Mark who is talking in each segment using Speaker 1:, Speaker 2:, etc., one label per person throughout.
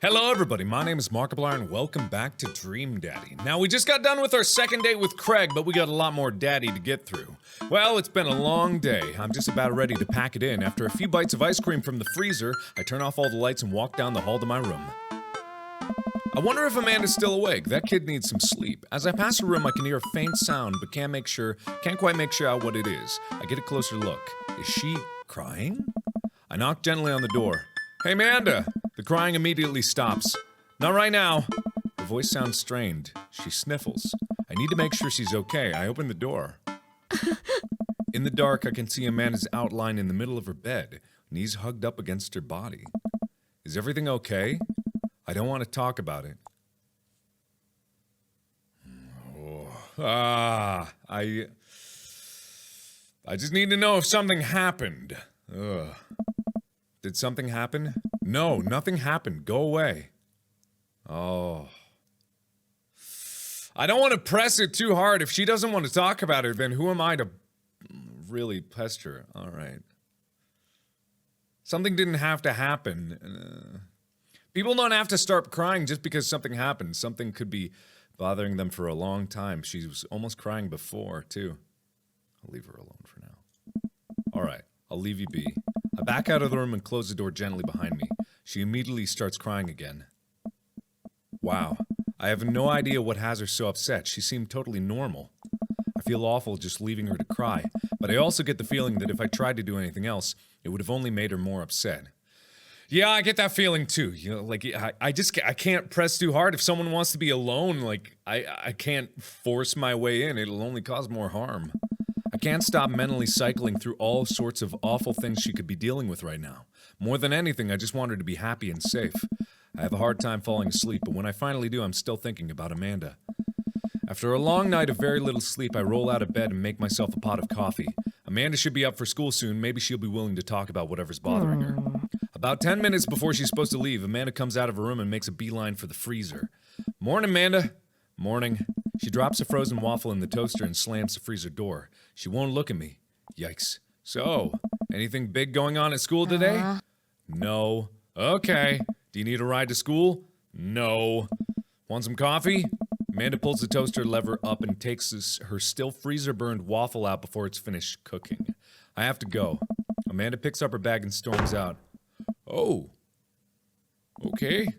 Speaker 1: Hello everybody, my name is Markiplier and welcome back to Dream Daddy. Now we just got done with our second date with Craig, but we got a lot more daddy to get through. Well, it's been a long day. I'm just about ready to pack it in. After a few bites of ice cream from the freezer, I turn off all the lights and walk down the hall to my room. I wonder if Amanda's still awake. That kid needs some sleep. As I pass her room, I can hear a faint sound, but can't quite make sure out what it is. I get a closer look. Is she crying? I knock gently on the door. Hey, Amanda! The crying immediately stops. Not right now. Her voice sounds strained. She sniffles. I need to make sure she's okay. I open the door. In the dark, I can see Amanda's outline in the middle of her bed, knees hugged up against her body. Is everything okay? I don't want to talk about it. I just need to know if something happened. Ugh. Did something happen? No, nothing happened. Go away. Oh. I don't want to press it too hard. If she doesn't want to talk about it, then who am I to really pester? All right. Something didn't have to happen. People don't have to start crying just because something happened. Something could be bothering them for a long time. She was almost crying before, too. I'll leave her alone for now. All right, I'll leave you be. I back out of the room and close the door gently behind me. She immediately starts crying again. Wow, I have no idea what has her so upset. She seemed totally normal. I feel awful just leaving her to cry, but I also get the feeling that if I tried to do anything else, it would have only made her more upset. Yeah, I get that feeling too. You know, like I can't press too hard. If someone wants to be alone, like I can't force my way in. It'll only cause more harm. I can't stop mentally cycling through all sorts of awful things she could be dealing with right now. More than anything, I just want her to be happy and safe. I have a hard time falling asleep, but when I finally do, I'm still thinking about Amanda. After a long night of very little sleep, I roll out of bed and make myself a pot of coffee. Amanda should be up for school soon. Maybe she'll be willing to talk about whatever's bothering her. About 10 minutes before she's supposed to leave, Amanda comes out of her room and makes a beeline for the freezer. Morning, Amanda. Morning. She drops a frozen waffle in the toaster and slams the freezer door. She won't look at me. Yikes. So, anything big going on at school today? No. Okay. Do you need a ride to school? No. Want some coffee? Amanda pulls the toaster lever up and takes her still freezer-burned waffle out before it's finished cooking. I have to go. Amanda picks up her bag and storms out. Oh. Okay.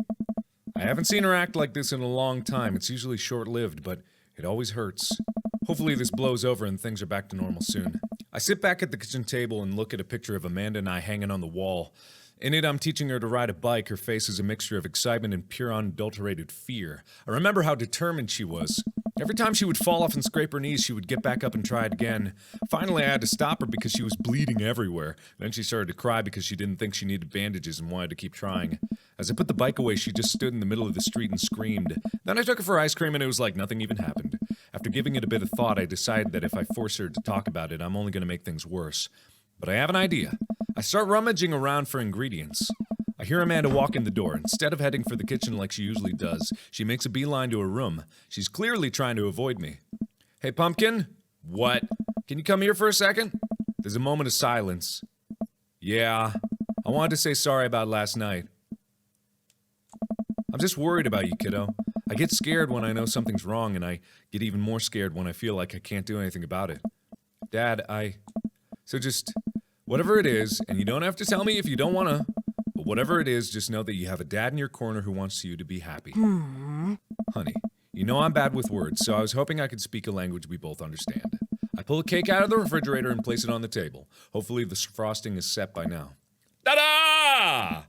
Speaker 1: I haven't seen her act like this in a long time. It's usually short-lived, but it always hurts. Hopefully this blows over and things are back to normal soon. I sit back at the kitchen table and look at a picture of Amanda and I hanging on the wall. In it, I'm teaching her to ride a bike. Her face is a mixture of excitement and pure unadulterated fear. I remember how determined she was. Every time she would fall off and scrape her knees, she would get back up and try it again. Finally, I had to stop her because she was bleeding everywhere. Then she started to cry because she didn't think she needed bandages and wanted to keep trying. As I put the bike away, she just stood in the middle of the street and screamed. Then I took her for ice cream and it was like nothing even happened. After giving it a bit of thought, I decided that if I force her to talk about it, I'm only going to make things worse. But I have an idea. I start rummaging around for ingredients. I hear Amanda walk in the door. Instead of heading for the kitchen like she usually does, she makes a beeline to her room. She's clearly trying to avoid me. Hey, Pumpkin? What? Can you come here for a second? There's a moment of silence. Yeah. I wanted to say sorry about last night. I'm just worried about you, kiddo. I get scared when I know something's wrong, and I get even more scared when I feel like I can't do anything about it. Dad, So just, whatever it is, and you don't have to tell me if you don't want to, but whatever it is, just know that you have a dad in your corner who wants you to be happy. Honey, you know I'm bad with words, so I was hoping I could speak a language we both understand. I pull a cake out of the refrigerator and place it on the table. Hopefully the frosting is set by now. Ta-da!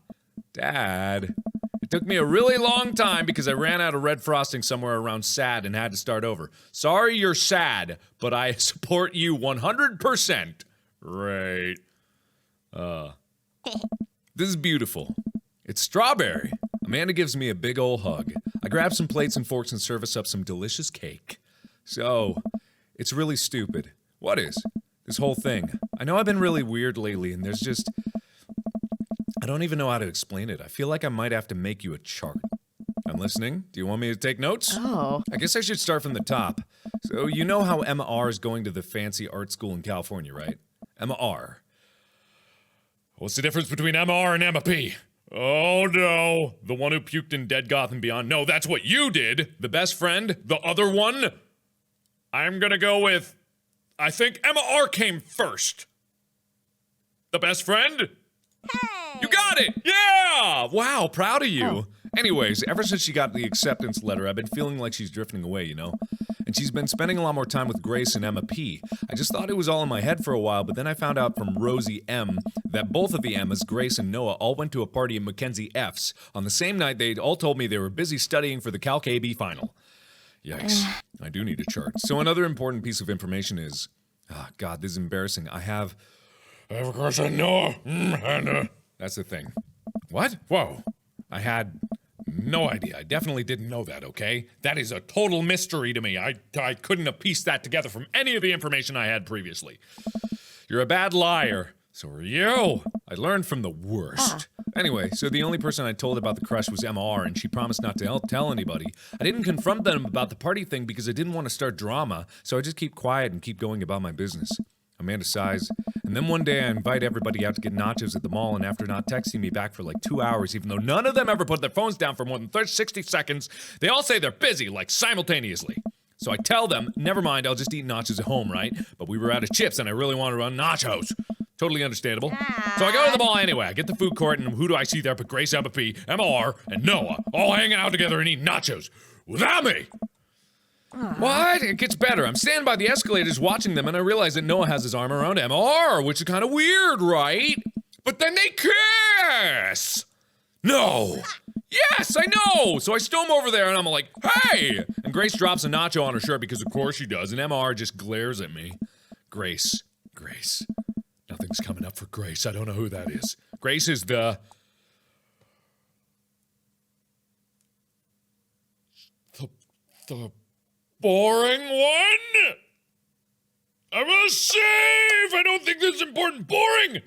Speaker 1: Dad, it took me a really long time because I ran out of red frosting somewhere around sad and had to start over. Sorry you're sad, but I support you 100%. Right. This is beautiful. It's strawberry. Amanda gives me a big ol' hug. I grab some plates and forks and serve us up some delicious cake. So, it's really stupid. What is? This whole thing. I know I've been really weird lately, and there's just... I don't even know how to explain it. I feel like I might have to make you a chart. I'm listening. Do you want me to take notes?
Speaker 2: Oh.
Speaker 1: I guess I should start from the top. So, you know how Emma R. is going to the fancy art school in California, right? Emma R. What's the difference between Emma R. and Emma P? Oh no, the one who puked in Dead Gotham Beyond. No, that's what you did. The best friend, the other one. I'm gonna go with, I think Emma R came first. The best friend? Hey! You got it! Yeah! Wow, proud of you. Oh. Anyways, ever since she got the acceptance letter, I've been feeling like she's drifting away, you know? And she's been spending a lot more time with Grace and Emma P. I just thought it was all in my head for a while, but then I found out from Rosie M that both of the Emmas, Grace and Noah, all went to a party at Mackenzie F's. On the same night, they all told me they were busy studying for the Calc AB final. Yikes. I do need a chart. So another important piece of information is... Oh, God, this is embarrassing. I have a crush on Noah. That's the thing. What? Whoa. I had no idea. I definitely didn't know that, okay? That is a total mystery to me. I couldn't have pieced that together from any of the information I had previously. You're a bad liar. So are you. I learned from the worst. Anyway, so the only person I told about the crush was Emma R, and she promised not to tell anybody. I didn't confront them about the party thing because I didn't want to start drama, so I just keep quiet and keep going about my business. Amanda sighs, and then one day I invite everybody out to get nachos at the mall, and after not texting me back for like 2 hours, even though none of them ever put their phones down for more than 60 seconds, they all say they're busy, like simultaneously. So I tell them, never mind, I'll just eat nachos at home, right? But we were out of chips, and I really want to run nachos. Totally understandable. So I go to the mall anyway. I get the food court, and who do I see there but Grace, Emma P, Emma R, and Noah, all hanging out together and eating nachos without me. What? It gets better. I'm standing by the escalators watching them, and I realize that Noah has his arm around Emma R, which is kind of weird, right? But then they kiss! No! Yes, I know! So I storm over there, and I'm like, hey! And Grace drops a nacho on her shirt because of course she does, and Emma R just glares at me. Grace. Nothing's coming up for Grace. I don't know who that is. Grace is the boring one? I'm a save! I don't think this is important. Boring!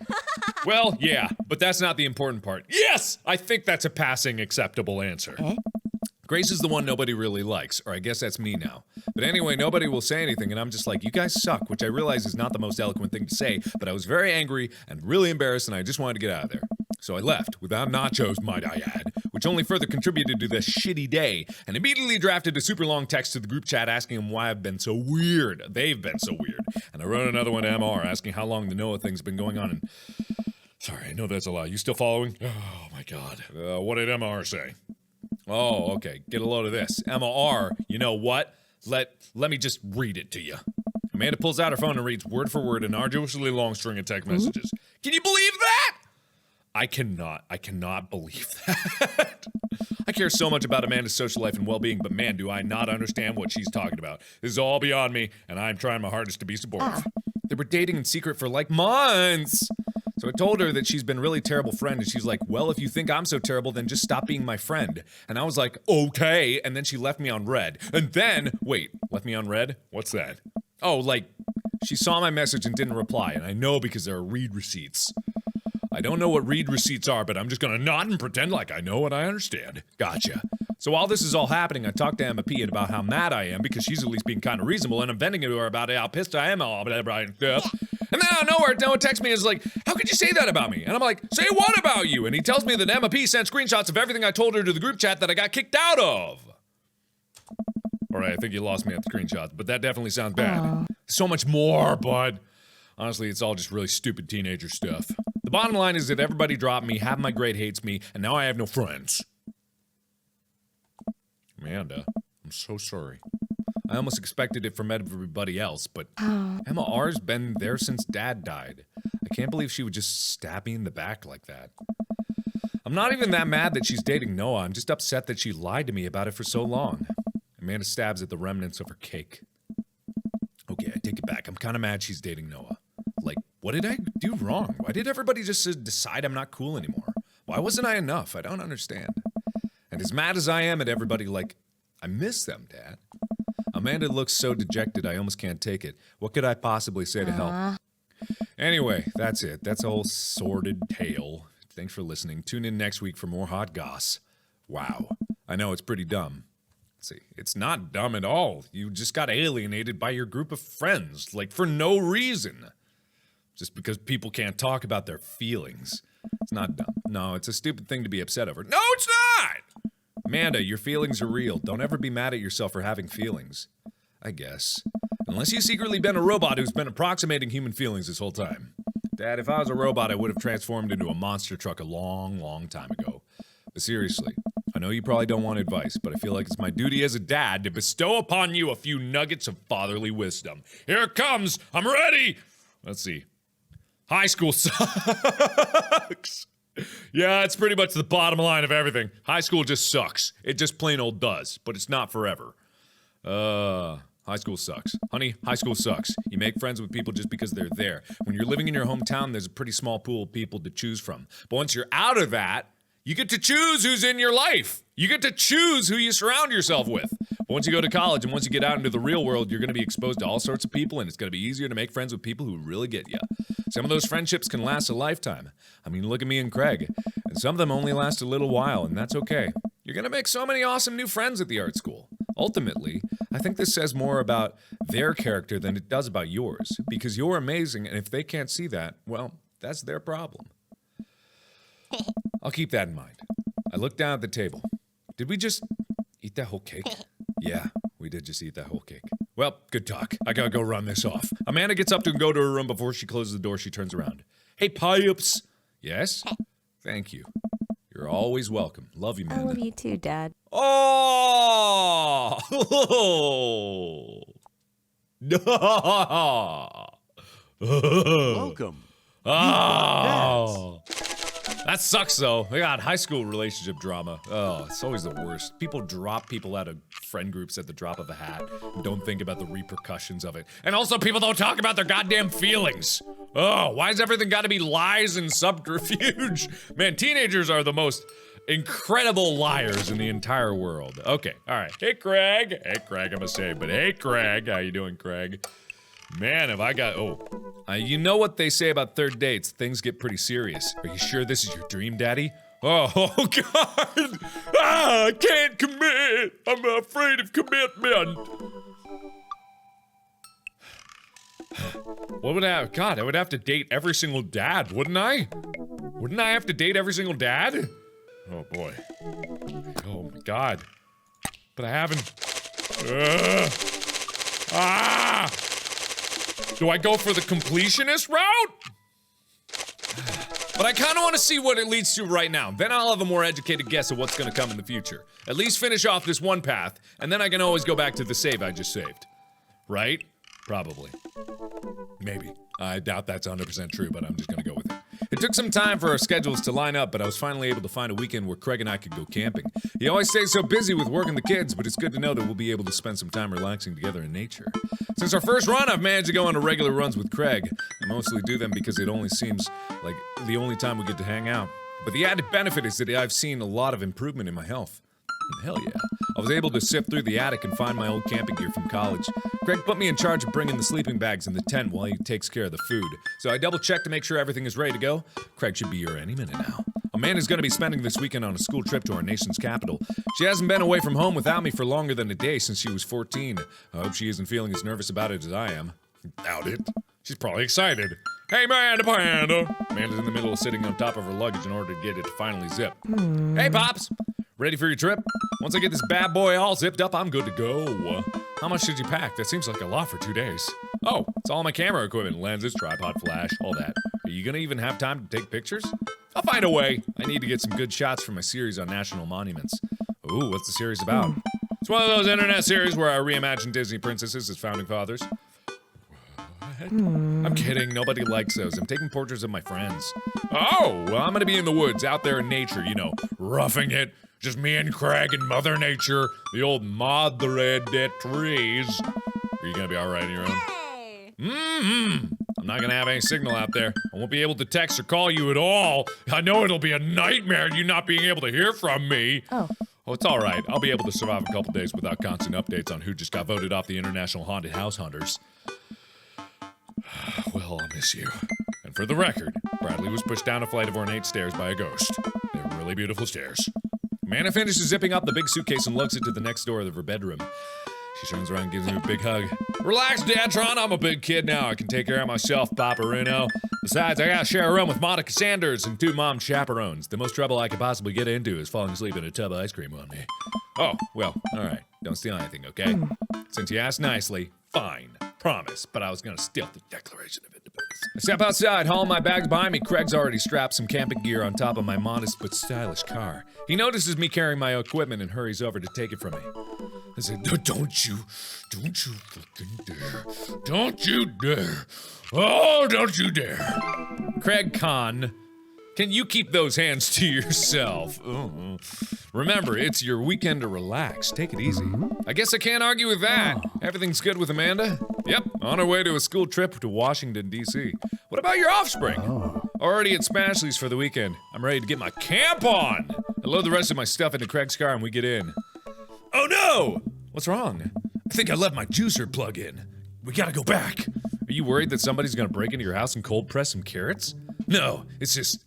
Speaker 1: Well, yeah, but that's not the important part. Yes! I think that's a passing acceptable answer. Grace is the one nobody really likes, or I guess that's me now. But anyway, nobody will say anything, and I'm just like, you guys suck, which I realize is not the most eloquent thing to say, but I was very angry and really embarrassed, and I just wanted to get out of there. So I left, without nachos, might I add, which only further contributed to this shitty day, and immediately drafted a super long text to the group chat asking them why I've been so weird. They've been so weird. And I wrote another one to MR asking how long the Noah thing's been going on, and... Sorry, I know that's a lot. You still following? Oh, my God. What did MR say? Oh, okay. Get a load of this. Emma R, you know what? Let me just read it to you. Amanda pulls out her phone and reads word for word an arduously long string of text messages. Can you believe that? I cannot believe that. I care so much about Amanda's social life and well-being, but man, do I not understand what she's talking about. This is all beyond me, and I'm trying my hardest to be supportive. They were dating in secret for like months. So I told her that she's been a really terrible friend, and she's like, well, if you think I'm so terrible, then just stop being my friend. And I was like, okay, and then she left me on red. And then, wait, left me on red? What's that? Oh, like, she saw my message and didn't reply, and I know because there are read receipts. I don't know what read receipts are, but I'm just gonna nod and pretend like I know and I understand. Gotcha. So while this is all happening, I talked to Emma P about how mad I am because she's at least being kind of reasonable, and I'm venting to her about how pissed I am all about stuff. And then out of nowhere, Noah texts me and is like, how could you say that about me? And I'm like, say what about you? And he tells me that Emma P sent screenshots of everything I told her to the group chat that I got kicked out of. All right, I think you lost me at the screenshots, but that definitely sounds bad. So much more, bud. Honestly, it's all just really stupid teenager stuff. The bottom line is that everybody dropped me, half my grade hates me, and now I have no friends. Amanda, I'm so sorry. I almost expected it from everybody else, but Emma R's been there since Dad died. I can't believe she would just stab me in the back like that. I'm not even that mad that she's dating Noah. I'm just upset that she lied to me about it for so long. Amanda stabs at the remnants of her cake. Okay, I take it back. I'm kind of mad she's dating Noah. Like, what did I do wrong? Why did everybody just decide I'm not cool anymore? Why wasn't I enough? I don't understand. And as mad as I am at everybody, like, I miss them, Dad. Amanda looks so dejected I almost can't take it. What could I possibly say to help? Anyway, that's it. That's a whole sordid tale. Thanks for listening. Tune in next week for more hot goss. Wow. I know it's pretty dumb. See, it's not dumb at all. You just got alienated by your group of friends, like for no reason. Just because people can't talk about their feelings. It's not dumb. No, it's a stupid thing to be upset over. No, it's not! Amanda, your feelings are real. Don't ever be mad at yourself for having feelings. I guess. Unless you've secretly been a robot who's been approximating human feelings this whole time. Dad, if I was a robot, I would have transformed into a monster truck a long, long time ago. But seriously, I know you probably don't want advice, but I feel like it's my duty as a dad to bestow upon you a few nuggets of fatherly wisdom. Here it comes! I'm ready! Let's see. High school sucks. Yeah, it's pretty much the bottom line of everything. High school just sucks. It just plain old does, but it's not forever. High school sucks. Honey, high school sucks. You make friends with people just because they're there. When you're living in your hometown, there's a pretty small pool of people to choose from. But once you're out of that, you get to choose who's in your life. You get to choose who you surround yourself with. But once you go to college and once you get out into the real world, you're going to be exposed to all sorts of people, and it's going to be easier to make friends with people who really get you. Some of those friendships can last a lifetime. I mean, look at me and Craig. And some of them only last a little while, and that's okay. You're going to make so many awesome new friends at the art school. Ultimately, I think this says more about their character than it does about yours, because you're amazing, and if they can't see that, well, that's their problem. I'll keep that in mind. I looked down at the table. Did we just eat that whole cake? Yeah, we did just eat that whole cake. Well, good talk. I gotta go run this off. Amanda gets up to go to her room. Before she closes the door, she turns around. Hey, Pipes. Yes? Thank you. You're always welcome. Love you, man.
Speaker 2: I love you too, Dad.
Speaker 1: Oh!
Speaker 3: Welcome.
Speaker 1: Oh! That sucks, though. God, high school relationship drama. Oh, it's always the worst. People drop people out of friend groups at the drop of a hat and don't think about the repercussions of it. And also, people don't talk about their goddamn feelings. Oh, why's everything gotta be lies and subterfuge? Man, teenagers are the most incredible liars in the entire world. Okay, alright. Hey, Craig. Hey, Craig, I'm a say, but hey, Craig. How you doing, Craig? Man, have I got... you know what they say about third dates. Things get pretty serious. Are you sure this is your dream, Daddy? Oh, God! I can't commit! I'm afraid of commitment! What would I... God, I would have to date every single dad, wouldn't I? Wouldn't I have to date every single dad? Oh, boy. Oh, my God. But I haven't... Do I go for the completionist route? But I kind of want to see what it leads to right now. Then I'll have a more educated guess of what's going to come in the future. At least finish off this one path, and then I can always go back to the save I just saved. Right? Probably. Maybe. I doubt that's 100% true, but I'm just going to go with it. It took some time for our schedules to line up, but I was finally able to find a weekend where Craig and I could go camping. He always stays so busy with work and the kids, but it's good to know that we'll be able to spend some time relaxing together in nature. Since our first run, I've managed to go on regular runs with Craig. I mostly do them because it only seems like the only time we get to hang out. But the added benefit is that I've seen a lot of improvement in my health. And hell yeah. I was able to sift through the attic and find my old camping gear from college. Craig put me in charge of bringing the sleeping bags in the tent while he takes care of the food. So I double-checked to make sure everything is ready to go. Craig should be here any minute now. Amanda's gonna be spending this weekend on a school trip to our nation's capital. She hasn't been away from home without me for longer than a day since she was 14. I hope she isn't feeling as nervous about it as I am. Doubt it. She's probably excited. Hey, Amanda Panda! Amanda's in the middle of sitting on top of her luggage in order to get it to finally zip. Hey, Pops! Ready for your trip? Once I get this bad boy all zipped up, I'm good to go. How much did you pack? That seems like a lot for 2 days. Oh, it's all my camera equipment, lenses, tripod, flash, all that. Are you gonna even have time to take pictures? I'll find a way. I need to get some good shots for my series on national monuments. Ooh, what's the series about? It's one of those internet series where I reimagine Disney princesses as founding fathers. What? I'm kidding, nobody likes those. I'm taking portraits of my friends. Oh, well, I'm gonna be in the woods, out there in nature, you know, roughing it. Just me and Craig and Mother Nature, the old Madre de Trees. Are you gonna be alright on your own?
Speaker 2: Hey.
Speaker 1: I'm not gonna have any signal out there. I won't be able to text or call you at all. I know it'll be a nightmare, you not being able to hear from me.
Speaker 2: Oh,
Speaker 1: it's alright. I'll be able to survive a couple days without constant updates on who just got voted off the International Haunted House Hunters. Well, I'll miss you. And for the record, Bradley was pushed down a flight of ornate stairs by a ghost. They're really beautiful stairs. Amanda finishes zipping up the big suitcase and lugs it to the next door of her bedroom. She turns around and gives me a big hug. Relax, Datron, I'm a big kid now. I can take care of myself, Paparino. Besides, I gotta share a room with Monica Sanders and 2 mom chaperones. The most trouble I could possibly get into is falling asleep in a tub of ice cream on me. Oh, well, alright. Don't steal anything, okay? Since you asked nicely, fine. Promise. But I was gonna steal the Declaration of Independence. I step outside, haul my bags behind me. Craig's already strapped some camping gear on top of my modest but stylish car. He notices me carrying my equipment and hurries over to take it from me. I said, don't you fucking dare. Don't you dare. Oh, don't you dare. Craig Kahn, can you keep those hands to yourself? Remember, it's your weekend to relax. Take it easy. I guess I can't argue with that. Everything's good with Amanda? Yep, on her way to a school trip to Washington, D.C. What about your offspring? Already at Smashley's for the weekend. I'm ready to get my camp on. I load the rest of my stuff into Craig's car and we get in. Oh no! What's wrong? I think I left my juicer plug in. We gotta go back. Are you worried that somebody's gonna break into your house and cold press some carrots? No, it's just,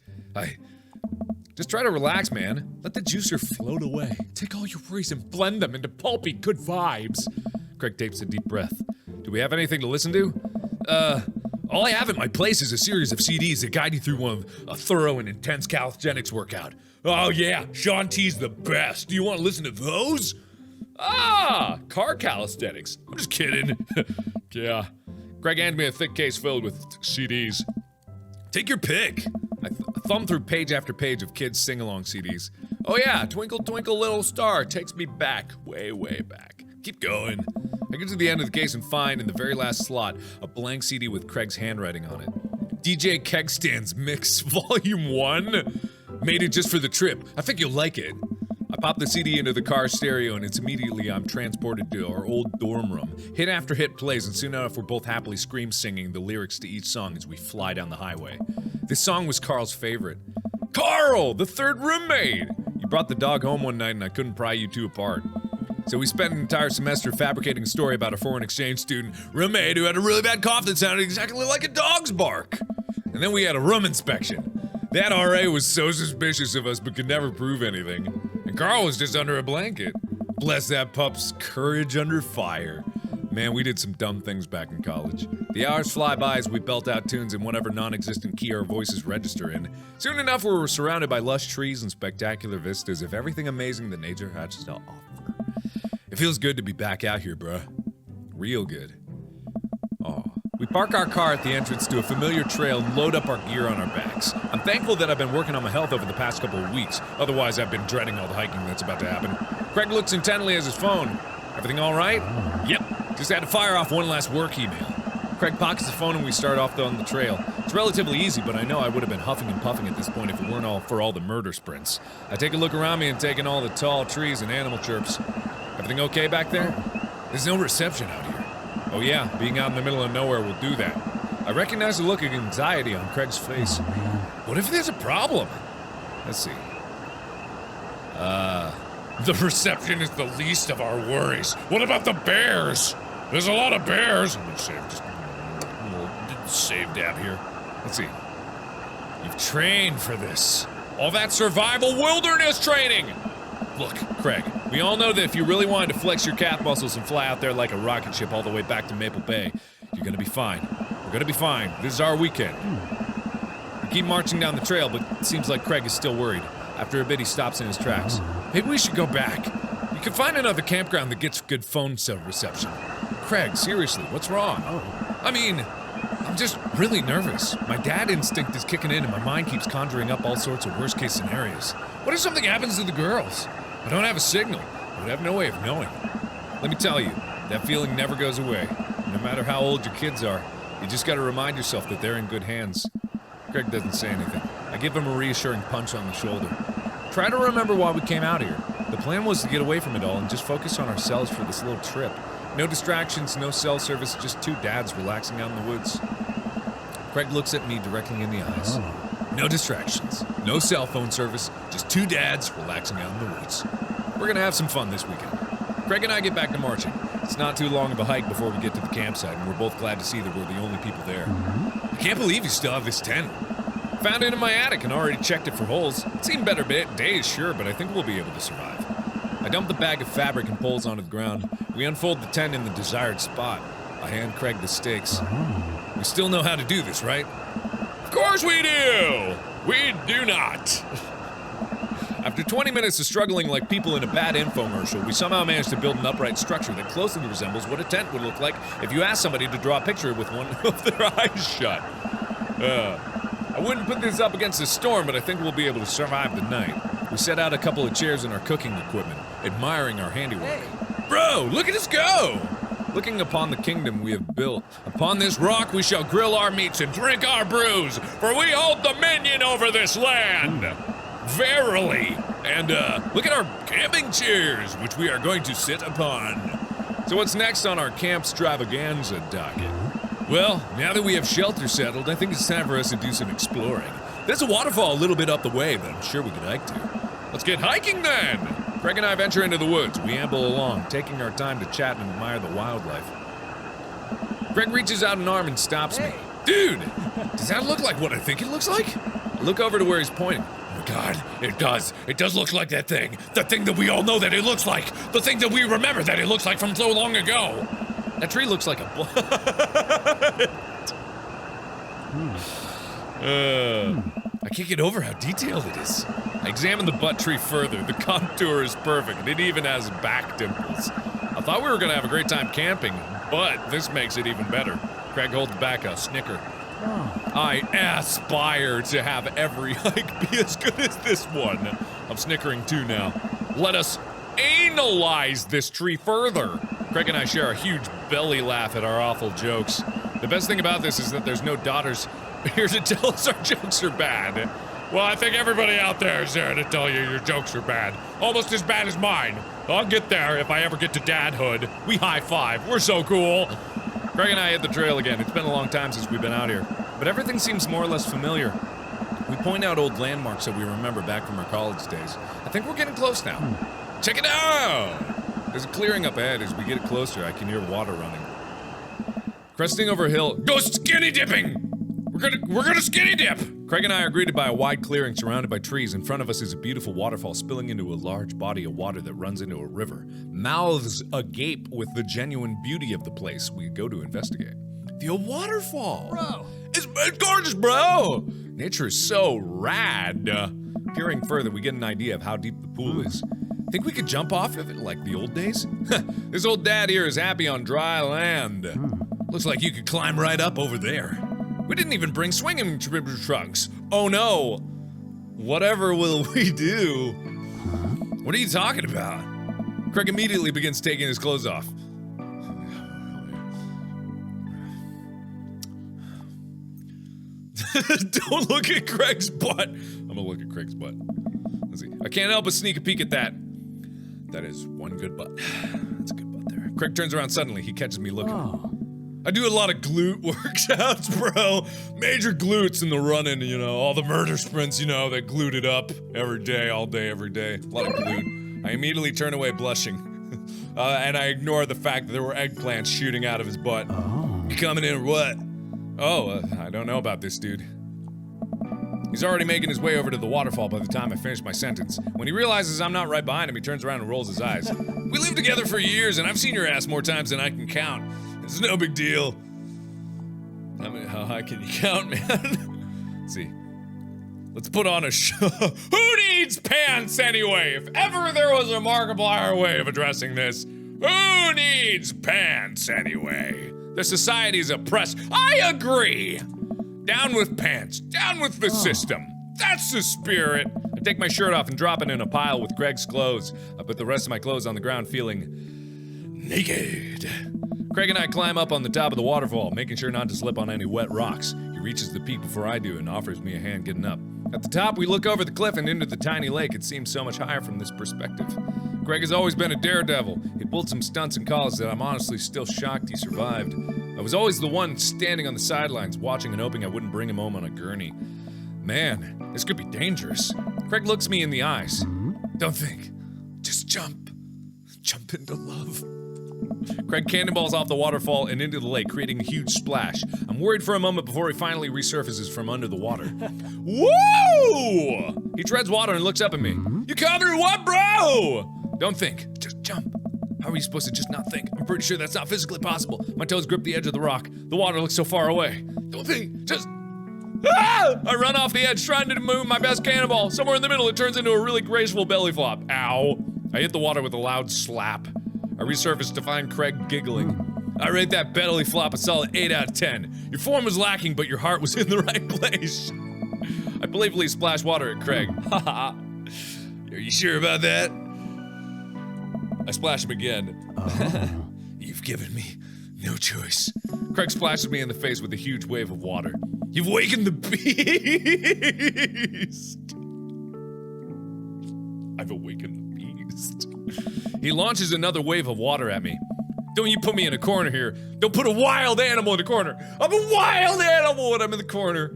Speaker 1: just try to relax, man. Let the juicer float away. Take all your worries and blend them into pulpy good vibes. Craig takes a deep breath. Do we have anything to listen to? All I have at my place is a series of CDs that guide you through a thorough and intense calisthenics workout. Oh yeah, Sean T's the best. Do you want to listen to those? Ah, car calisthenics. I'm just kidding. Yeah. Craig handed me a thick case filled with CDs. Take your pick. I thumbed through page after page of kids sing-along CDs. Oh yeah, Twinkle Twinkle Little Star takes me back, way, way back. Keep going. I get to the end of the case and find, in the very last slot, a blank CD with Craig's handwriting on it. DJ Kegstand's Mix, Volume 1. Made it just for the trip. I think you'll like it. I pop the CD into the car stereo and immediately I'm transported to our old dorm room. Hit after hit plays and soon enough we're both happily scream singing the lyrics to each song as we fly down the highway. This song was Carl's favorite. Carl, the third roommate! You brought the dog home one night and I couldn't pry you two apart. So we spent an entire semester fabricating a story about a foreign exchange student roommate who had a really bad cough that sounded exactly like a dog's bark. And then we had a room inspection. That RA was so suspicious of us but could never prove anything. And Carl was just under a blanket. Bless that pup's courage under fire. Man, we did some dumb things back in college. The hours fly by as we belt out tunes in whatever non-existent key our voices register in. Soon enough we were surrounded by lush trees and spectacular vistas of everything amazing that nature has to offer. It feels good to be back out here, bruh. Real good. Aw. We park our car at the entrance to a familiar trail and load up our gear on our backs. I'm thankful that I've been working on my health over the past couple of weeks. Otherwise, I've been dreading all the hiking that's about to happen. Craig looks intently at his phone. Everything all right? Yep. Just had to fire off one last work email. Craig pockets the phone and we start off on the trail. It's relatively easy, but I know I would have been huffing and puffing at this point if it weren't all for all the murder sprints. I take a look around me and take in all the tall trees and animal chirps. Everything okay back there? There's no reception out here. Oh yeah, being out in the middle of nowhere will do that. I recognize the look of anxiety on Craig's face. What if there's a problem? Let's see. The reception is the least of our worries. What about the bears? There's a lot of bears. I'm gonna save just a little save dab here. Let's see. You've trained for this. All that survival wilderness training! Look, Craig, we all know that if you really wanted to flex your calf muscles and fly out there like a rocket ship all the way back to Maple Bay, you're gonna be fine. We're gonna be fine. This is our weekend. We keep marching down the trail, but it seems like Craig is still worried. After a bit, he stops in his tracks. Maybe we should go back. You can find another campground that gets good phone cell reception. Craig, seriously, what's wrong? I mean, I'm just really nervous. My dad instinct is kicking in and my mind keeps conjuring up all sorts of worst-case scenarios. What if something happens to the girls? I don't have a signal. I would have no way of knowing. Let me tell you, that feeling never goes away. No matter how old your kids are, you just gotta remind yourself that they're in good hands. Craig doesn't say anything. I give him a reassuring punch on the shoulder. Try to remember why we came out here. The plan was to get away from it all and just focus on ourselves for this little trip. No distractions, no cell service, just two dads relaxing out in the woods. Craig looks at me directly in the eyes. No distractions, no cell phone service, just two dads relaxing out in the woods. We're gonna have some fun this weekend. Craig and I get back to marching. It's not too long of a hike before we get to the campsite, and we're both glad to see that we're the only people there. I can't believe you still have this tent. Found it in my attic and already checked it for holes. It's seen better days, sure, but I think we'll be able to survive. I dump the bag of fabric and poles onto the ground. We unfold the tent in the desired spot. I hand Craig the stakes. We still know how to do this, right? Of course we do! We do not! After 20 minutes of struggling like people in a bad infomercial, we somehow managed to build an upright structure that closely resembles what a tent would look like if you asked somebody to draw a picture with one of their eyes shut. I wouldn't put this up against a storm, but I think we'll be able to survive the night. We set out a couple of chairs and our cooking equipment, admiring our handiwork. Hey. Bro, look at us go! Looking upon the kingdom we have built, upon this rock we shall grill our meats and drink our brews, for we hold dominion over this land! Verily! And, look at our camping chairs, which we are going to sit upon. So what's next on our camp extravaganza docket? Well, now that we have shelter settled, I think it's time for us to do some exploring. There's a waterfall a little bit up the way that I'm sure we could hike to. Let's get hiking then! Craig and I venture into the woods. We amble along, taking our time to chat and admire the wildlife. Craig reaches out an arm and stops me. Dude, does that look like what I think it looks like? I look over to where he's pointing. God, it does. It does look like that thing. The thing that we all know that it looks like. The thing that we remember that it looks like from so long ago. That tree looks like a I can't get over how detailed it is. I examine the butt tree further. The contour is perfect. It even has back dimples. I thought we were gonna have a great time camping, but this makes it even better. Craig holds back a snicker. I aspire to have every hike be as good as this one. I'm snickering too now. Let us analyze this tree further. Craig and I share a huge belly laugh at our awful jokes. The best thing about this is that there's no daughters here to tell us our jokes are bad. Well, I think everybody out there is there to tell you your jokes are bad. Almost as bad as mine. I'll get there if I ever get to dadhood. We high five. We're so cool. Craig and I hit the trail again. It's been a long time since we've been out here, but everything seems more or less familiar. We point out old landmarks that we remember back from our college days. I think we're getting close now. Check it out! There's a clearing up ahead. As we get closer, I can hear water running. Cresting over a hill. Go skinny dipping! We're gonna skinny dip! Craig and I are greeted by a wide clearing surrounded by trees. In front of us is a beautiful waterfall spilling into a large body of water that runs into a river. Mouths agape with the genuine beauty of the place. We go to investigate. The old waterfall! Bro! It's gorgeous, bro! Nature is so rad. Peering further, we get an idea of how deep the pool is. Think we could jump off of it like the old days? This old dad here is happy on dry land. Looks like you could climb right up over there. We didn't even bring swinging trunks. Oh no. Whatever will we do? What are you talking about? Craig immediately begins taking his clothes off. Don't look at Craig's butt. I'm gonna look at Craig's butt. Let's see. I can't help but sneak a peek at that. That is one good butt. That's a good butt there. Craig turns around suddenly. He catches me looking. Oh. I do a lot of glute workouts, bro. Major glutes in the running, you know, all the murder sprints, you know, that glute it up every day, all day, every day. A lot of glute. I immediately turn away blushing. And I ignore the fact that there were eggplants shooting out of his butt. Oh. You coming in or what? Oh, I don't know about this dude. He's already making his way over to the waterfall by the time I finish my sentence. When he realizes I'm not right behind him, he turns around and rolls his eyes. We lived together for years, and I've seen your ass more times than I can count. It's no big deal. I mean, how high can you count, man? Let's see. Let's put on a show. Who needs pants anyway? If ever there was a Markiplier way of addressing this, who needs pants anyway? The society's oppressed. I agree. Down with pants. Down with the system. That's the spirit. I take my shirt off and drop it in a pile with Craig's clothes. I put the rest of my clothes on the ground feeling naked. Craig and I climb up on the top of the waterfall, making sure not to slip on any wet rocks. He reaches the peak before I do and offers me a hand getting up. At the top, we look over the cliff and into the tiny lake. It seems so much higher from this perspective. Craig has always been a daredevil. He pulled some stunts in college that I'm honestly still shocked he survived. I was always the one standing on the sidelines, watching and hoping I wouldn't bring him home on a gurney. Man, this could be dangerous. Craig looks me in the eyes. Don't think. Just jump. Jump into love. Craig cannonballs off the waterfall and into the lake, creating a huge splash. I'm worried for a moment before he finally resurfaces from under the water. Woo! He treads water and looks up at me. You covered what, bro? Don't think. Just jump. How are you supposed to just not think? I'm pretty sure that's not physically possible. My toes grip the edge of the rock. The water looks so far away. Don't think. Just... Ah! I run off the edge trying to move my best cannonball. Somewhere in the middle, it turns into a really graceful belly flop. Ow. I hit the water with a loud slap. I resurfaced to find Craig giggling. I rate that belly flop a solid 8 out of 10. Your form was lacking, but your heart was in the right place. I playfully splashed water at Craig. Haha. Are you sure about that? I splash him again. You've given me no choice. Craig splashes me in the face with a huge wave of water. You've wakened the beast! I've awakened the beast. He launches another wave of water at me. Don't you put me in a corner here. Don't put a wild animal in a corner. I'm a wild animal when I'm in the corner.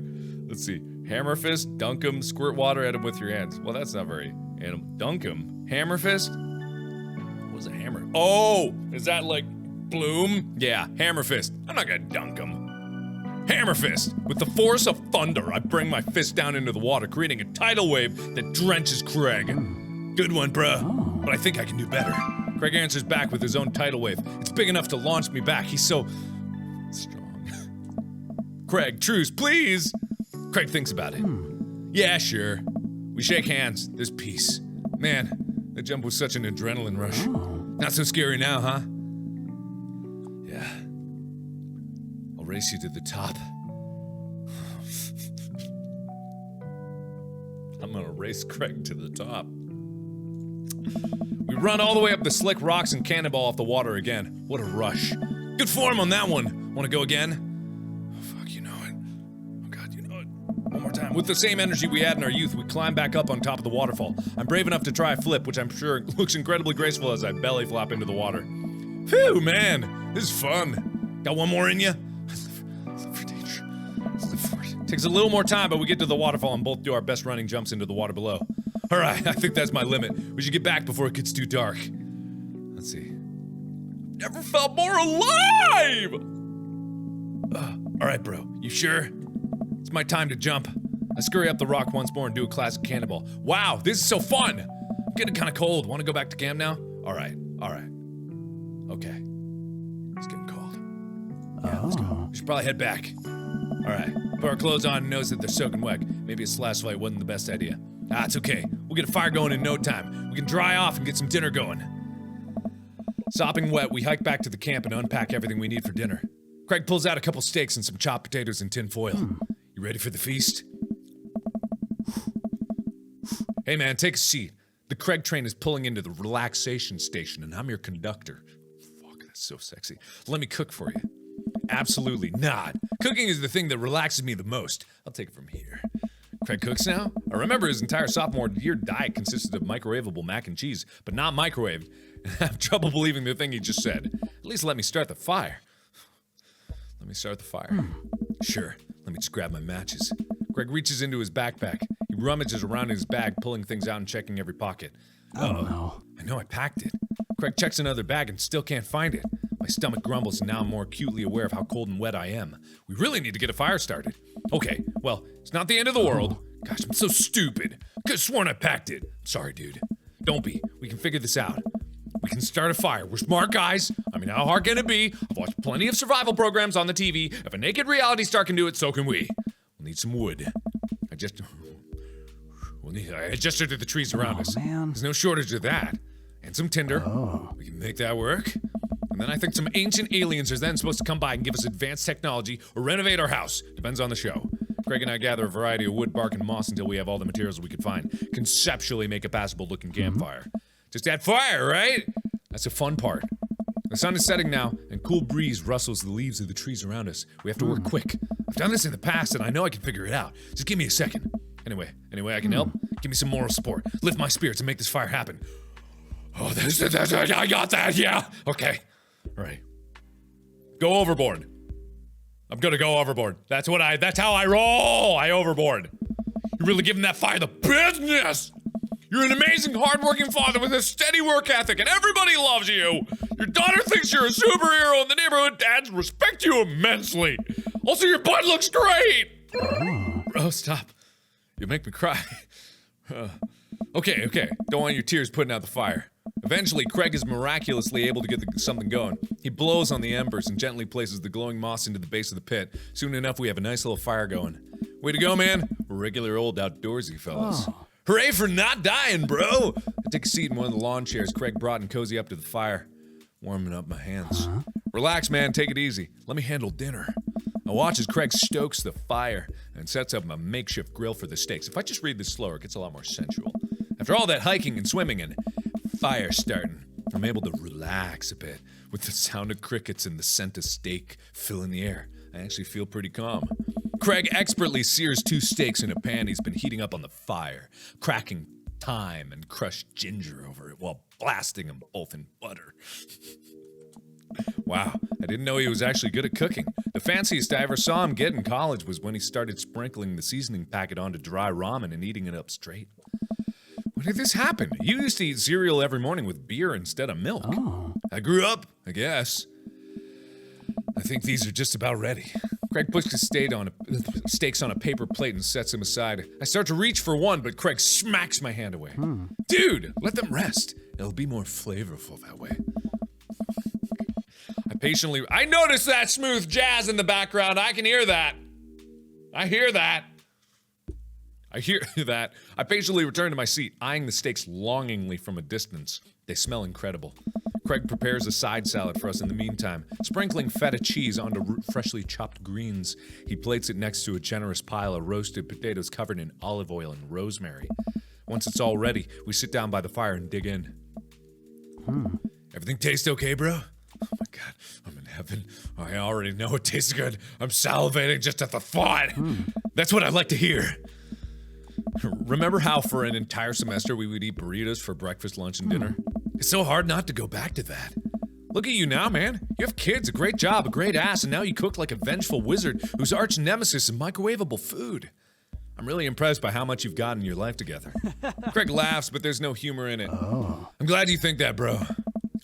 Speaker 1: Let's see. Hammer fist, dunk him, squirt water at him with your hands. Well, that's not very animal. Dunk him. Hammer fist? What was a hammer? Oh, is that like Bloom? Yeah, hammer fist. I'm not gonna dunk him. Hammer fist. With the force of thunder, I bring my fist down into the water, creating a tidal wave that drenches Craig. Good one, bruh. But I think I can do better. Craig answers back with his own tidal wave. It's big enough to launch me back. He's so strong. Craig, truce, please. Craig thinks about it. Yeah, sure. We shake hands. There's peace. Man, that jump was such an adrenaline rush. Not so scary now, huh? Yeah. I'll race you to the top. I'm gonna race Craig to the top. We run all the way up the slick rocks and cannonball off the water again. What a rush. Good form on that one. Wanna go again? Oh, fuck, you know it. Oh god, you know it. One more time. With the same energy we had in our youth, we climb back up on top of the waterfall. I'm brave enough to try a flip, which I'm sure looks incredibly graceful as I belly flop into the water. Phew, man. This is fun. Got one more in you? Live for danger. Live for it. Takes a little more time, but we get to the waterfall and both do our best running jumps into the water below. Alright, I think that's my limit. We should get back before it gets too dark. Let's see. Never felt more alive! Alright, bro. You sure? It's my time to jump. I scurry up the rock once more and do a classic cannonball. Wow, this is so fun! I'm getting kinda cold. Wanna go back to camp now? Alright. Okay. It's getting cold. Yeah, let's go. We should probably head back. Alright. Put our clothes on and notice that they're soaking wet. Maybe a slash light wasn't the best idea. Ah, it's okay. We'll get a fire going in no time. We can dry off and get some dinner going. Sopping wet, we hike back to the camp and unpack everything we need for dinner. Craig pulls out a couple steaks and some chopped potatoes in tin foil. You ready for the feast? Hey man, take a seat. The Craig train is pulling into the relaxation station and I'm your conductor. Fuck, that's so sexy. Let me cook for you. Absolutely not. Cooking is the thing that relaxes me the most. I'll take it from here. Craig cooks now? I remember his entire sophomore year diet consisted of microwavable mac and cheese, but not microwaved. I have trouble believing the thing he just said. At least let me start the fire. Sure, let me just grab my matches. Craig reaches into his backpack. He rummages around in his bag, pulling things out and checking every pocket.
Speaker 2: Oh no.
Speaker 1: I know I packed it. Craig checks another bag and still can't find it. My stomach grumbles and now I'm more acutely aware of how cold and wet I am. We really need to get a fire started. Okay, well, it's not the end of the world. Gosh, I'm so stupid. Could've sworn I packed it. Sorry, dude. Don't be. We can figure this out. We can start a fire. We're smart guys. I mean, how hard can it be? I've watched plenty of survival programs on the TV. If a naked reality star can do it, so can we. We'll need some wood. I gestured to the trees around us.
Speaker 2: Man.
Speaker 1: There's no shortage of that. And some tinder. We can make that work. And then I think some ancient aliens are then supposed to come by and give us advanced technology or renovate our house. Depends on the show. Craig and I gather a variety of wood, bark, and moss until we have all the materials we could find. Conceptually make a passable looking campfire. Just add fire, right? That's the fun part. The sun is setting now, and cool breeze rustles the leaves of the trees around us. We have to work quick. I've done this in the past, and I know I can figure it out. Just give me a second. Anyway I can help? Give me some moral support. Lift my spirits and make this fire happen. Oh, I got that, yeah. Okay. All right. Go overboard. I'm gonna go overboard. That's how I roll. I overboard. You're really giving that fire the business. You're an amazing, hardworking father with a steady work ethic, and everybody loves you. Your daughter thinks you're a superhero, and the neighborhood dads respect you immensely. Also, your butt looks great. Oh, stop. You make me cry. Okay. Don't want your tears putting out the fire. Eventually, Craig is miraculously able to get something going. He blows on the embers and gently places the glowing moss into the base of the pit. Soon enough, we have a nice little fire going. Way to go, man. We're regular old outdoorsy fellas.
Speaker 2: Oh.
Speaker 1: Hooray for not dying, bro! I take a seat in one of the lawn chairs Craig brought and cozy up to the fire. Warming up my hands. Relax, man. Take it easy. Let me handle dinner. I watch as Craig stokes the fire and sets up a makeshift grill for the steaks. If I just read this slower, it gets a lot more sensual. After all that hiking and swimming and fire starting, I'm able to relax a bit with the sound of crickets and the scent of steak filling the air. I actually feel pretty calm. Craig expertly sears 2 steaks in a pan he's been heating up on the fire, cracking thyme and crushed ginger over it while blasting them both in butter. Wow, I didn't know he was actually good at cooking. The fanciest I ever saw him get in college was when he started sprinkling the seasoning packet onto dry ramen and eating it up straight. When did this happen? You used to eat cereal every morning with beer instead of milk.
Speaker 2: Oh.
Speaker 1: I grew up, I guess. I think these are just about ready. Craig puts his steaks on a paper plate and sets them aside. I start to reach for one, but Craig smacks my hand away. Dude, let them rest. It'll be more flavorful that way. I notice that smooth jazz in the background. I can hear that. I hear that. I patiently return to my seat, eyeing the steaks longingly from a distance. They smell incredible. Craig prepares a side salad for us in the meantime, sprinkling feta cheese onto freshly chopped greens. He plates it next to a generous pile of roasted potatoes covered in olive oil and rosemary. Once it's all ready, we sit down by the fire and dig in. Everything taste okay, bro? Oh my god, I'm in heaven. I already know it tastes good. I'm salivating just at the thought. That's what I'd like to hear. Remember how for an entire semester we would eat burritos for breakfast, lunch, and dinner? It's so hard not to go back to that. Look at you now, man. You have kids, a great job, a great ass, and now you cook like a vengeful wizard whose arch nemesis is microwavable food. I'm really impressed by how much you've gotten in your life together. Craig laughs, but there's no humor in it.
Speaker 2: Oh.
Speaker 1: I'm glad you think that, bro.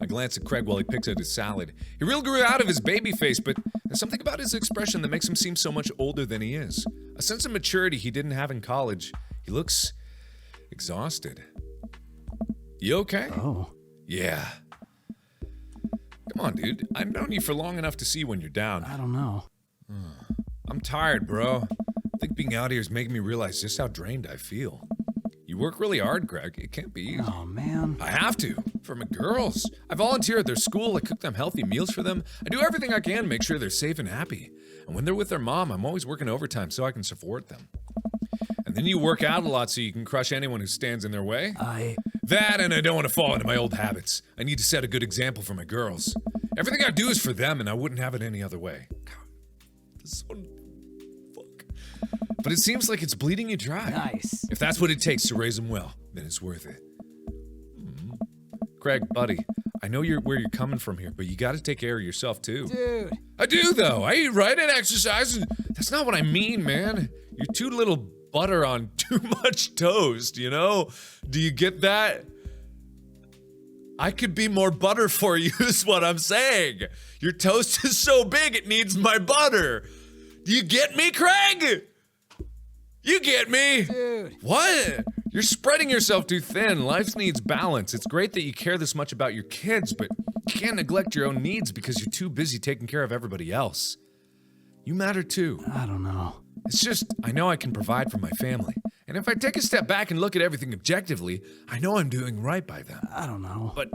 Speaker 1: I glance at Craig while he picks at his salad. He really grew out of his baby face, but there's something about his expression that makes him seem so much older than he is. A sense of maturity he didn't have in college. He looks exhausted. You okay?
Speaker 2: Oh.
Speaker 1: Yeah. Come on, dude. I've known you for long enough to see when you're down.
Speaker 2: I don't know.
Speaker 1: I'm tired, bro. I think being out here is making me realize just how drained I feel. You work really hard, Craig. It can't be easy.
Speaker 2: Oh, man.
Speaker 1: I have to. For my girls. I volunteer at their school. I cook them healthy meals for them. I do everything I can to make sure they're safe and happy. And when they're with their mom, I'm always working overtime so I can support them. And then you work out a lot so you can crush anyone who stands in their way. That, and I don't want to fall into my old habits. I need to set a good example for my girls. Everything I do is for them, and I wouldn't have it any other way. God, this one... Fuck. But it seems like it's bleeding you dry.
Speaker 2: Nice.
Speaker 1: If that's what it takes to raise them well, then it's worth it. Craig, buddy, I know where you're coming from here, but you gotta take care of yourself, too.
Speaker 2: Dude.
Speaker 1: I do, though. I eat right and exercise. That's not what I mean, man. You're too little butter on too much toast, you know? Do you get that? I could be more butter for you, is what I'm saying. Your toast is so big, it needs my butter. Do you get me, Craig? You get me?
Speaker 2: Dude.
Speaker 1: What? You're spreading yourself too thin. Life needs balance. It's great that you care this much about your kids, but you can't neglect your own needs because you're too busy taking care of everybody else. You matter too.
Speaker 2: I don't know.
Speaker 1: It's just, I know I can provide for my family. And if I take a step back and look at everything objectively, I know I'm doing right by them.
Speaker 2: I don't know.
Speaker 1: But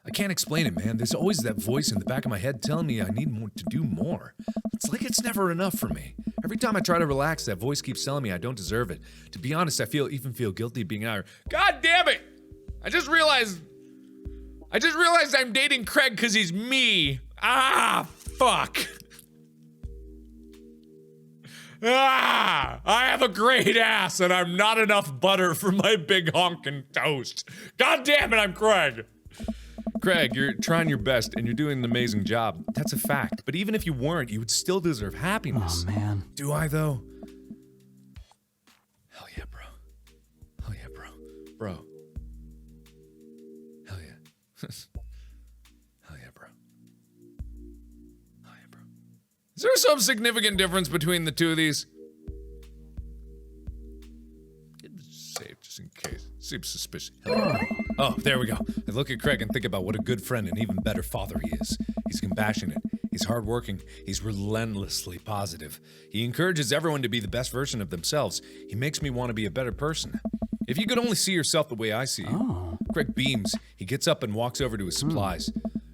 Speaker 1: I can't explain it, man. There's always that voice in the back of my head telling me I need more to do more. It's like it's never enough for me. Every time I try to relax, that voice keeps telling me I don't deserve it. To be honest, I even feel guilty being out here. God damn it! I just realized I'm dating Craig because he's me. Ah, fuck. I have a great ass and I'm not enough butter for my big honkin' toast. God damn it, I'm Craig. Craig, you're trying your best and you're doing an amazing job. That's a fact. But even if you weren't, you would still deserve happiness.
Speaker 2: Oh, man.
Speaker 1: Do I, though? Hell yeah, bro. Hell yeah, bro. Bro. Hell yeah. Hell yeah, bro. Hell yeah, bro. Is there some significant difference between the two of these? Save just in case. Seems suspicious. Hello. Oh, there we go. I look at Craig and think about what a good friend and even better father he is. He's compassionate. He's hardworking. He's relentlessly positive. He encourages everyone to be the best version of themselves. He makes me want to be a better person. If you could only see yourself the way I see you.
Speaker 2: Oh.
Speaker 1: Craig beams. He gets up and walks over to his supplies.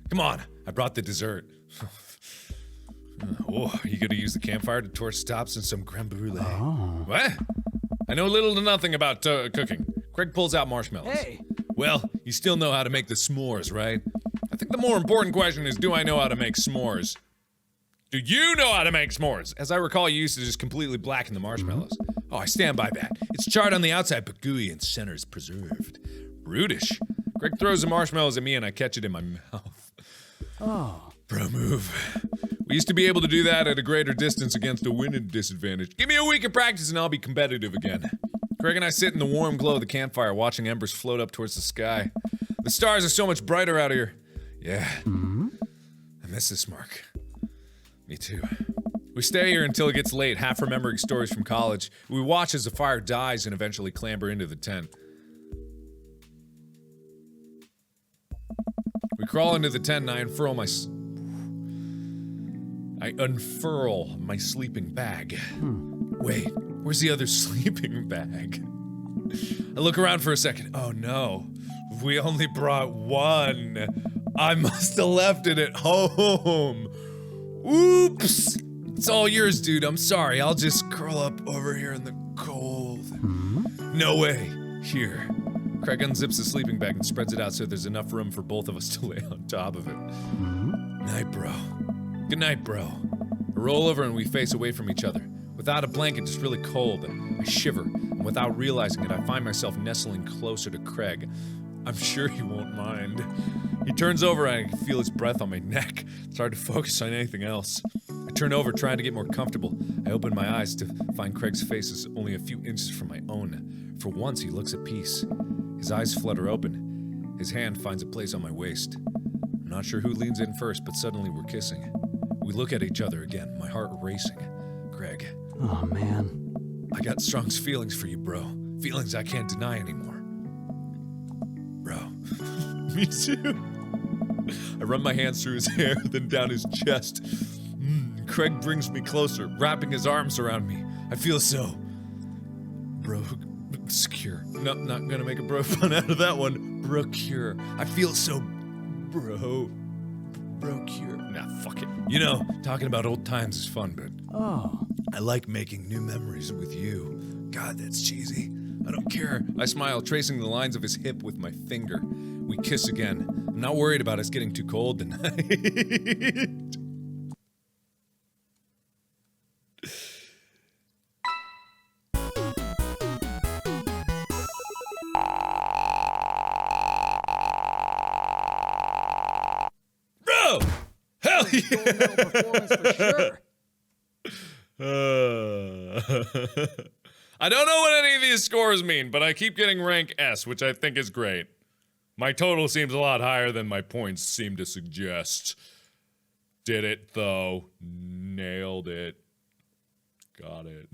Speaker 1: Come on, I brought the dessert. Oh, are you gonna use the campfire to torch tops and some creme brulee?
Speaker 2: Oh.
Speaker 1: What? I know little to nothing about cooking. Craig pulls out marshmallows.
Speaker 2: Hey.
Speaker 1: Well, you still know how to make the s'mores, right? I think the more important question is, do I know how to make s'mores? Do you know how to make s'mores? As I recall, you used to just completely blacken the marshmallows. Oh, I stand by that. It's charred on the outside, but gooey and center is preserved. Brutish. Craig throws the marshmallows at me and I catch it in my mouth.
Speaker 2: Oh.
Speaker 1: Bro move. We used to be able to do that at a greater distance against a winning disadvantage. Give me a week of practice and I'll be competitive again. Craig and I sit in the warm glow of the campfire watching embers float up towards the sky. The stars are so much brighter out here. Yeah. I miss this, Mark. Me too. We stay here until it gets late, half remembering stories from college. We watch as the fire dies and eventually clamber into the tent. We crawl into the tent and I unfurl my sleeping bag. Wait, where's the other sleeping bag? I look around for a second. Oh no, we only brought one. I must have left it at home. Oops. It's all yours, dude. I'm sorry. I'll just curl up over here in the cold. No way. Here. Craig unzips the sleeping bag and spreads it out so there's enough room for both of us to lay on top of it. Night, bro. Good night, bro. I roll over and we face away from each other. Without a blanket, just really cold. I shiver, and without realizing it, I find myself nestling closer to Craig. I'm sure he won't mind. He turns over and I can feel his breath on my neck. It's hard to focus on anything else. I turn over trying to get more comfortable. I open my eyes to find Craig's face is only a few inches from my own. For once, he looks at peace. His eyes flutter open. His hand finds a place on my waist. I'm not sure who leans in first, but suddenly we're kissing. We look at each other again, my heart racing. Craig.
Speaker 2: Oh, man.
Speaker 1: I got strong feelings for you, bro. Feelings I can't deny anymore. Bro. Me too. I run my hands through his hair, then down his chest. Craig brings me closer, wrapping his arms around me. I feel so... secure. No, not gonna make a bro fun out of that one. Procure. I feel so... Procure. Nah, fuck it. You know, talking about old times is fun, but...
Speaker 2: Oh.
Speaker 1: I like making new memories with you. God, that's cheesy. I don't care. I smile, tracing the lines of his hip with my finger. We kiss again. I'm not worried about us getting too cold tonight. Bro! Hell yeah!
Speaker 2: Performance for sure.
Speaker 1: I don't know what any of these scores mean, but I keep getting rank S, which I think is great. My total seems a lot higher than my points seem to suggest. Did it, though. Nailed it. Got it.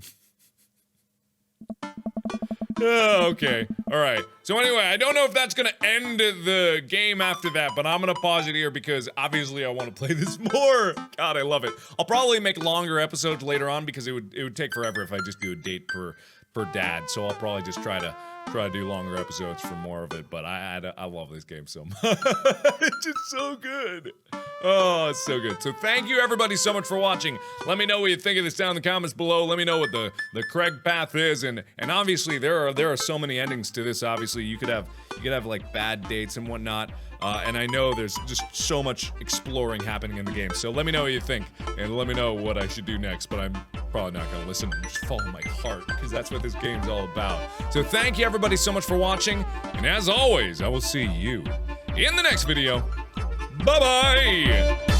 Speaker 1: Okay. Alright. So anyway, I don't know if that's gonna end the game after that, but I'm gonna pause it here because obviously I want to play this more. God, I love it. I'll probably make longer episodes later on because it would take forever if I just do a date per dad. So I'll probably just try to do longer episodes for more of it, but I love this game so much. It's just so good. Oh, it's so good. So thank you everybody so much for watching. Let me know what you think of this down in the comments below. Let me know what the Craig path is, and obviously there are so many endings to this. Obviously you could have like bad dates and whatnot. And I know there's just so much exploring happening in the game. So let me know what you think, and let me know what I should do next, but I'm probably not gonna listen and just follow my heart, because that's what this game's all about. So thank you everybody so much for watching, and as always, I will see you in the next video. Bye-bye!